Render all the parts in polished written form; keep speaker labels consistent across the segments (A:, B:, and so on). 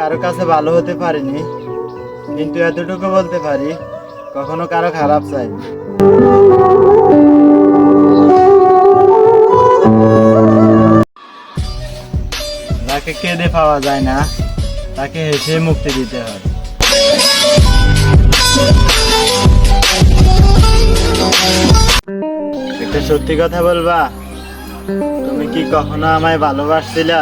A: কারো কাছে ভালো হতে পারিনি, কিন্তু এতটুকু বলতে পারি কখনো কারো খারাপ চাইনি। যাকে কেঁদে পাওয়া যায় না তাকে হেসে মুক্তি দিতে হয়। একটা সত্যি কথা বলবা, তুমি কি কখনো আমায় ভালোবাসছিলা?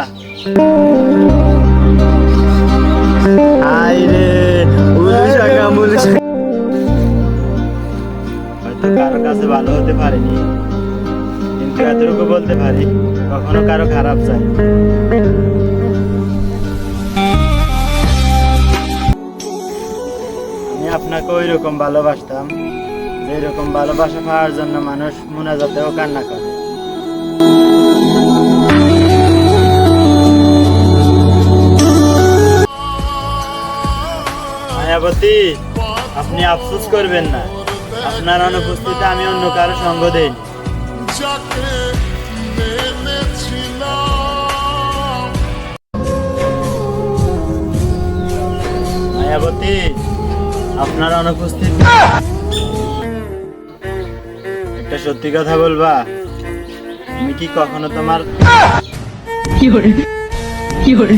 A: হয়তো কারো কাছে ভালো হতে পারিনি, কিন্তু এতটুকু বলতে পারি কখনো কারো খারাপ চাই। আমি আপনাকে ওই রকম ভালোবাসতাম যে রকম ভালোবাসা পাওয়ার জন্য মানুষ মুনাজাতেও কান্না করে। মায়াবতী, আপনি আফসোস করবেন না, আপনার অনুপস্থিতিতে আমি অন্য কারো সঙ্গ দেইনি। মায়াবতী, আপনার অনুপস্থিতি একটা সত্যি কথা বলবা, তুমি কি কখনো তোমার
B: কি করে